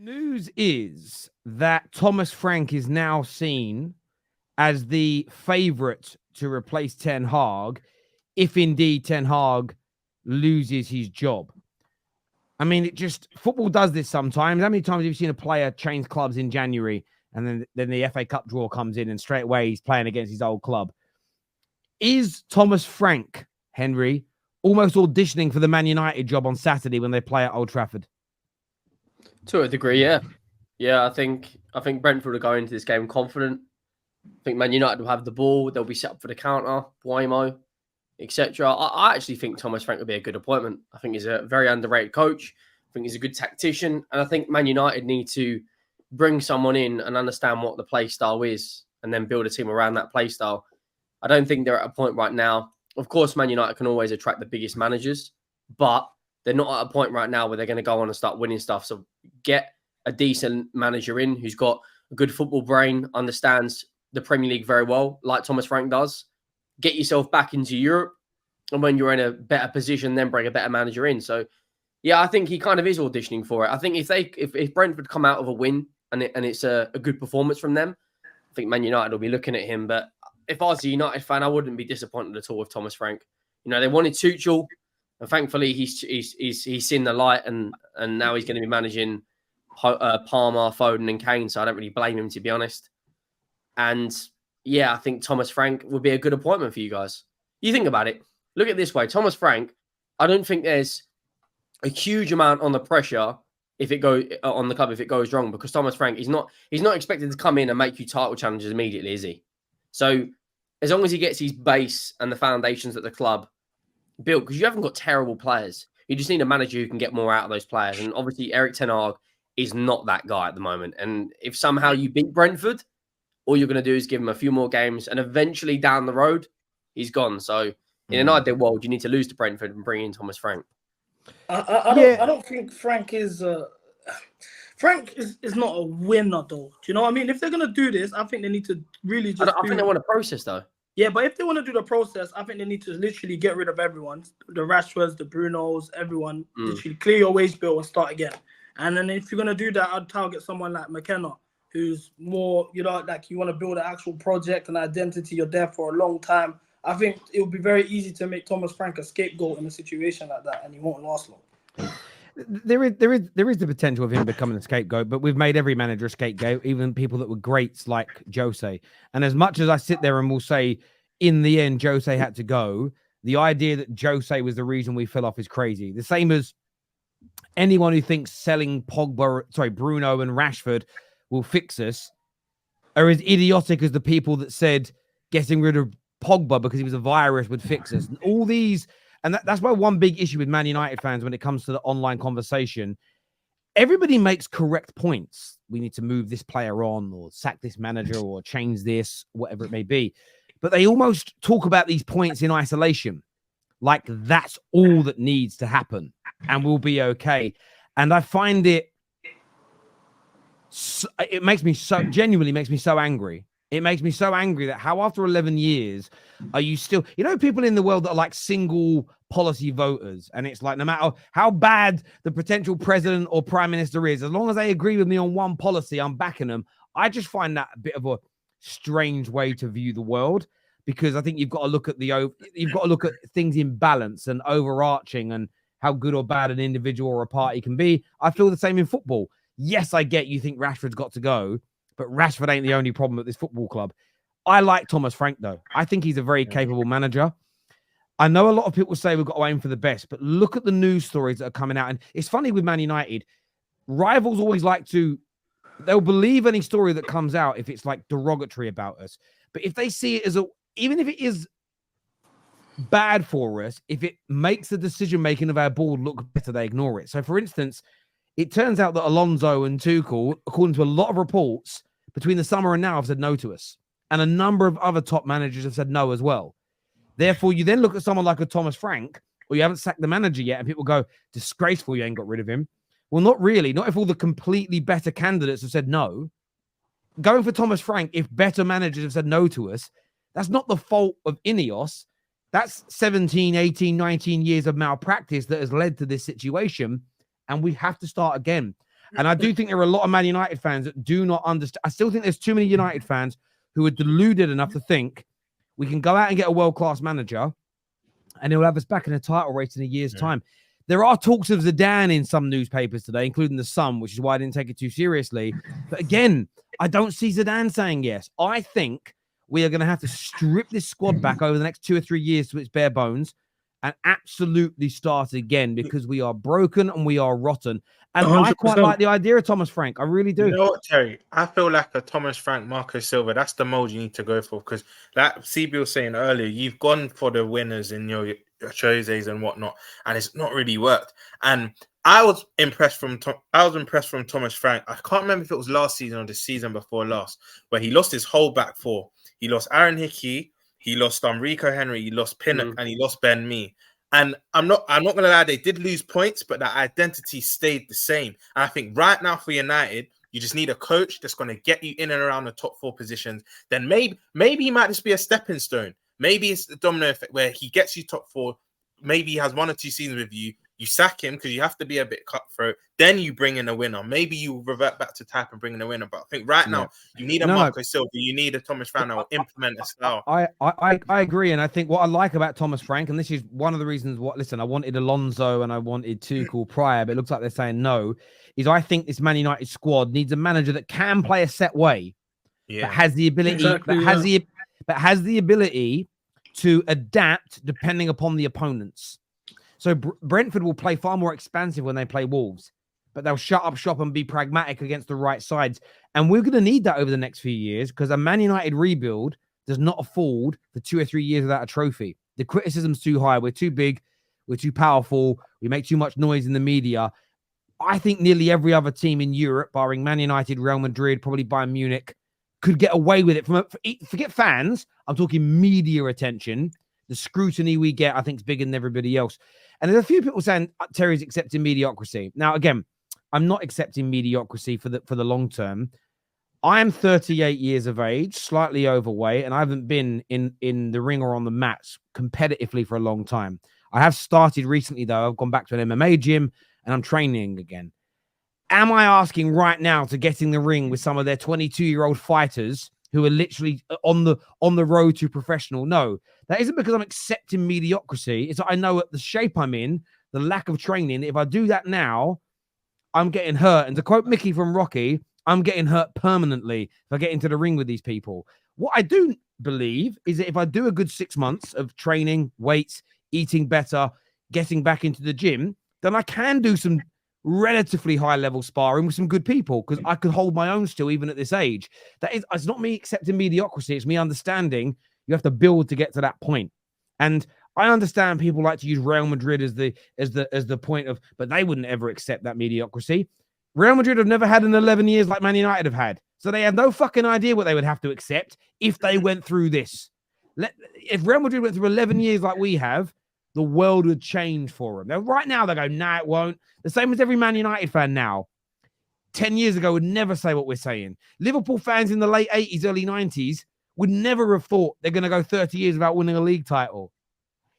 News is that Thomas Frank is now seen as the favourite to replace Ten Hag if indeed Ten Hag loses his job. I mean, football does this sometimes. How many times have you seen a player change clubs in January and then the FA Cup draw comes in and straight away he's playing against his old club? Is Thomas Frank, Henry, almost auditioning for the Man United job on Saturday when they play at Old Trafford? To a degree, yeah. Yeah, I think Brentford will go into this game confident. I think Man United will have the ball. They'll be set up for the counter, Buemo, etc. I actually think Thomas Frank will be a good appointment. I think he's a very underrated coach. I think he's a good tactician. And I think Man United need to bring someone in and understand what the play style is and then build a team around that play style. I don't think they're at a point right now. Of course, Man United can always attract the biggest managers, but they're not at a point right now where they're going to go on and start winning stuff. So get a decent manager in who's got a good football brain, understands the Premier League very well, like Thomas Frank does. Get yourself back into Europe, and when you're in a better position, then bring a better manager in. So, yeah, I think he kind of is auditioning for it. I think if Brentford come out of a win and it's a good performance from them, I think Man United will be looking at him. But if I was a United fan, I wouldn't be disappointed at all with Thomas Frank. You know, they wanted Tuchel, and thankfully he's seen the light, and now he's going to be managing Palmer, Foden, and Kane. So I don't really blame him, to be honest. And yeah, I think Thomas Frank would be a good appointment for you guys. You think about it. Look at it this way. Thomas Frank, I don't think there's a huge amount on the pressure if it goes on the club if it goes wrong, because Thomas Frank he's not expected to come in and make you title challenges immediately, is he? So as long as he gets his base and the foundations at the club built, because you haven't got terrible players. You just need a manager who can get more out of those players. And obviously Erik Ten Hag is not that guy at the moment. And if somehow you beat Brentford, all you're going to do is give him a few more games, and eventually down the road, he's gone. So in an ideal world, you need to lose to Brentford and bring in Thomas Frank. I don't think Frank is Frank is not a winner, though. Do you know what I mean? If they're going to do this, I think they need to really just I think they want a process, though. Yeah, but if they want to do the process, I think they need to literally get rid of everyone. The Rashfords, the Brunos, everyone. Literally clear your wage bill and start again. And then if you're going to do that, I'd target someone like McKenna, who's more, you know, like you want to build an actual project and identity. You're there for a long time. I think it would be very easy to make Thomas Frank a scapegoat in a situation like that, and he won't last long. There is the potential of him becoming a scapegoat, but we've made every manager a scapegoat, even people that were greats like Jose. And as much as I sit there and will say, in the end, Jose had to go, the idea that Jose was the reason we fell off is crazy. The same as anyone who thinks selling Bruno and Rashford will fix us are as idiotic as the people that said getting rid of Pogba because he was a virus would fix us. And all these, and that's why one big issue with Man United fans when it comes to the online conversation, everybody makes correct points. We need to move this player on or sack this manager or change this, whatever it may be. But they almost talk about these points in isolation, like that's all that needs to happen and we'll be okay. And I find it makes me so genuinely makes me so angry. It makes me so angry that how after 11 years are you still, you know, people in the world that are like single policy voters. And it's like, no matter how bad the potential president or prime minister is, as long as they agree with me on one policy, I'm backing them. I just find that a bit of a strange way to view the world, because I think you've got to look at things in balance and overarching and how good or bad an individual or a party can be. I feel the same in football. Yes, I get you think Rashford's got to go, but Rashford ain't the only problem at this football club. I like Thomas Frank, though. I think he's a very capable manager. I know a lot of people say we've got to aim for the best, but look at the news stories that are coming out. And it's funny with Man United, rivals always they'll believe any story that comes out if it's like derogatory about us. But if they see it as even if it is bad for us, if it makes the decision-making of our board look better, they ignore it. So, for instance, it turns out that Alonso and Tuchel, according to a lot of reports, between the summer and now have said no to us. And a number of other top managers have said no as well. Therefore, you then look at someone like a Thomas Frank, or you haven't sacked the manager yet, and people go, disgraceful, you ain't got rid of him. Well, not really. Not if all the completely better candidates have said no. Going for Thomas Frank, if better managers have said no to us, that's not the fault of Ineos. That's 17, 18, 19 years of malpractice that has led to this situation. And we have to start again. And I do think there are a lot of Man United fans that do not understand. I still think there's too many United fans who are deluded enough to think we can go out and get a world-class manager and he'll have us back in a title race in a year's time. There are talks of Zidane in some newspapers today, including the Sun, which is why I didn't take it too seriously. But again, I don't see Zidane saying yes. I think we are going to have to strip this squad back over the next 2 or 3 years to its bare bones and absolutely start again because we are broken and we are rotten. And 100%. I quite like the idea of Thomas Frank. I really do. You know what, Terry? I feel like a Thomas Frank, Marco Silva. That's the mold you need to go for because, like CB was saying earlier, you've gone for the winners in your Jose's and whatnot, and it's not really worked. And I was impressed from Thomas Frank. I can't remember if it was last season or the season before last, where he lost his whole back four. He lost Aaron Hickey, he lost Rico Henry, he lost Pinnock, and he lost Ben Mee. And I'm not gonna lie, they did lose points, but that identity stayed the same. And I think right now for United, you just need a coach that's gonna get you in and around the top 4 positions. Then maybe he might just be a stepping stone. Maybe it's the domino effect where he gets you top 4. Maybe he has 1 or 2 seasons with you. You sack him because you have to be a bit cutthroat. Then you bring in a winner. Maybe you revert back to type and bring in a winner. But I think right now you need a Marco Silva. You need a Thomas Frank that will implement a style. I agree, and I think what I like about Thomas Frank, and this is one of the reasons. I wanted Alonso and I wanted Tuchel prior, but it looks like they're saying no. Is I think this Man United squad needs a manager that can play a set way, but has the ability, but has the ability to adapt depending upon the opponents. So Brentford will play far more expansive when they play Wolves, but they'll shut up shop and be pragmatic against the right sides. And we're going to need that over the next few years because a Man United rebuild does not afford for 2 or 3 years without a trophy. The criticism's too high. We're too big. We're too powerful. We make too much noise in the media. I think nearly every other team in Europe, barring Man United, Real Madrid, probably Bayern Munich, could get away with it. Forget fans. I'm talking media attention. The scrutiny we get, I think, is bigger than everybody else. And there's a few people saying Terry's accepting mediocrity. Now, again, I'm not accepting mediocrity for the long term. I am 38 years of age, slightly overweight, and I haven't been in the ring or on the mats competitively for a long time. I have started recently, though. I've gone back to an MMA gym, and I'm training again. Am I asking right now to get in the ring with some of their 22-year-old fighters who are literally on the road to professional? No, that isn't because I'm accepting mediocrity. It's that I know at the shape I'm in, the lack of training, if I do that now, I'm getting hurt. And to quote Mickey from Rocky, I'm getting hurt permanently if I get into the ring with these people. What I do believe is that if I do a good 6 months of training, weights, eating better, getting back into the gym, then I can do some relatively high level sparring with some good people because I can hold my own still even at this age. It's not me accepting mediocrity. It's me understanding you have to build to get to that point. And I understand people like to use Real Madrid as the point of, but they wouldn't ever accept that mediocrity. Real Madrid have never had an 11 years like Man United have had. So they have no fucking idea what they would have to accept if they went through this. If Real Madrid went through 11 years like we have, the world would change for them. Now, right now, they go, nah, it won't. The same as every Man United fan now. 10 years ago would never say what we're saying. Liverpool fans in the late 80s, early 90s would never have thought they're going to go 30 years without winning a league title.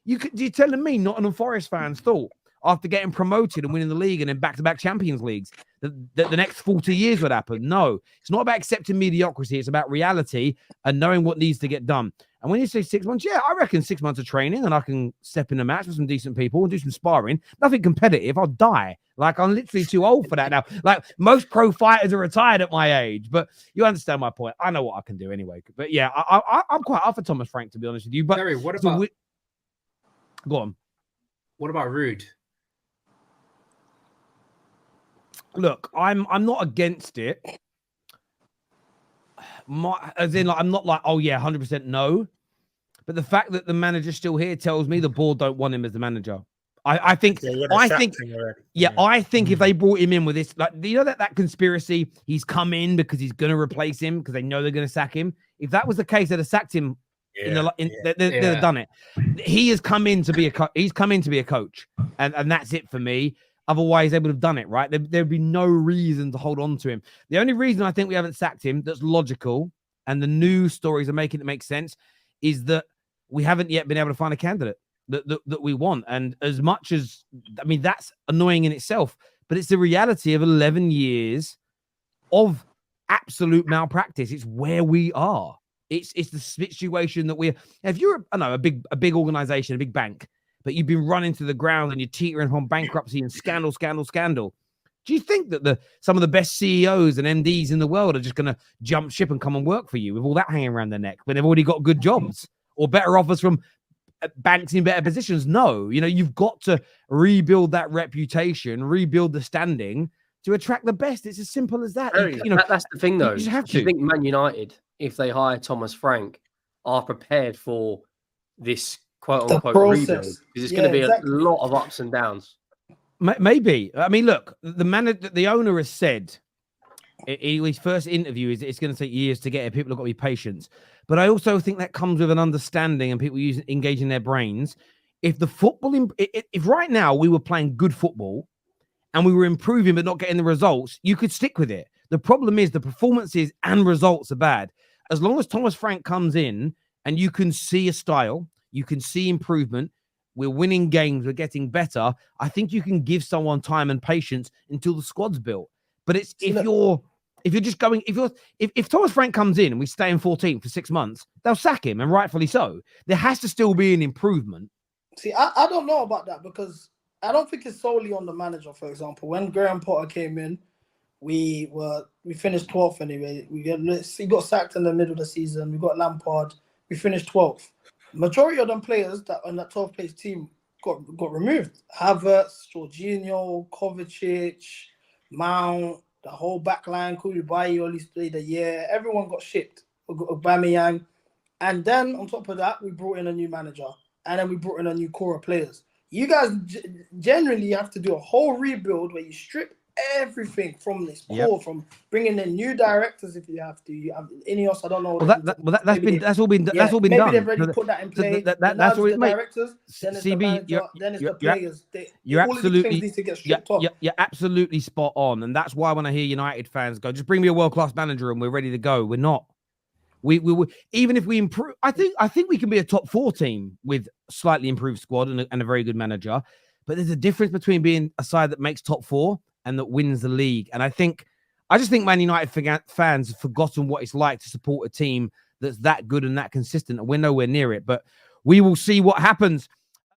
You're telling me Nottingham Forest fans thought after getting promoted and winning the league and then back-to-back Champions Leagues that the next 40 years would happen? No, it's not about accepting mediocrity. It's about reality and knowing what needs to get done. And when you say 6 months, yeah, I reckon 6 months of training and I can step in a match with some decent people and do some sparring. Nothing competitive. I'll die. Like, I'm literally too old for that now. Like, most pro fighters are retired at my age. But you understand my point. I know what I can do anyway. But yeah, I'm quite up for Thomas Frank, to be honest with you. But Terry, what about... Go on. What about Rude? Look, I'm not against it. I'm not like, oh yeah, 100% no. But the fact that the manager's still here tells me the board don't want him as the manager. I think if they brought him in with this, like, you know, that conspiracy, he's come in because he's going to replace him because they know they're going to sack him. If that was the case, they'd have sacked him. They'd have done it. He has come in to be he's come in to be a coach, and that's it for me. Otherwise, they would have done it, right? There'd be no reason to hold on to him. The only reason I think we haven't sacked him that's logical, and the news stories are making it make sense, is that we haven't yet been able to find a candidate that we want. And as much as, I mean, that's annoying in itself. but it's the reality of 11 years of absolute malpractice. It's where we are. It's the situation that we're. If you're, a big organization, a big bank, but you've been running to the ground and you're teetering on bankruptcy and scandal. Do you think that some of the best CEOs and MDs in the world are just going to jump ship and come and work for you with all that hanging around their neck when they've already got good jobs or better offers from banks in better positions? No, you've got to rebuild that reputation, rebuild the standing to attract the best. It's as simple as that. That's the thing, though. You just have Do you to. think Man United, if they hire Thomas Frank, are prepared for this quote-unquote rebuild? Because it's going to be a lot of ups and downs. Maybe. I mean, look, the owner has said in his first interview is it's going to take years to get it. People have got to be patient. But I also think that comes with an understanding and people engaging their brains. If the football, if right now we were playing good football and we were improving but not getting the results, you could stick with it. The problem is the performances and results are bad. As long as Thomas Frank comes in and you can see a style, you can see improvement, we're winning games, we're getting better, I think you can give someone time and patience until the squad's built. But it's if Thomas Frank comes in and we stay in 14th for 6 months, they'll sack him, and rightfully so. There has to still be an improvement. See, I don't know about that because I don't think it's solely on the manager. For example, when Graham Potter came in, we finished 12th anyway. He got sacked in the middle of the season. We got Lampard. We finished 12th. Majority of them players that on that 12th place team got removed. Havertz, Jorginho, Kovacic, Mount, the whole back line, Koulibaly only played a year. Everyone got shipped. Aubameyang. And then on top of that, we brought in a new manager. And then we brought in a new core of players. You guys generally have to do a whole rebuild where you strip everything from this core, from bringing in new directors if you have to. You have Ineos, I don't know. That's all been done. Maybe they've already put that in play. That's all the directors. Then it's the manager. Then it's the players. All of these things need to get stripped off. You're absolutely spot on, and that's why when I hear United fans go, "Just bring me a world-class manager and we're ready to go," we're not. We even if we improve, I think we can be a top 4 team with slightly improved squad and a very good manager. But there's a difference between being a side that makes top 4 and that wins the league. And I just think Man United fans have forgotten what it's like to support a team that's that good and that consistent. And we're nowhere near it. But we will see what happens.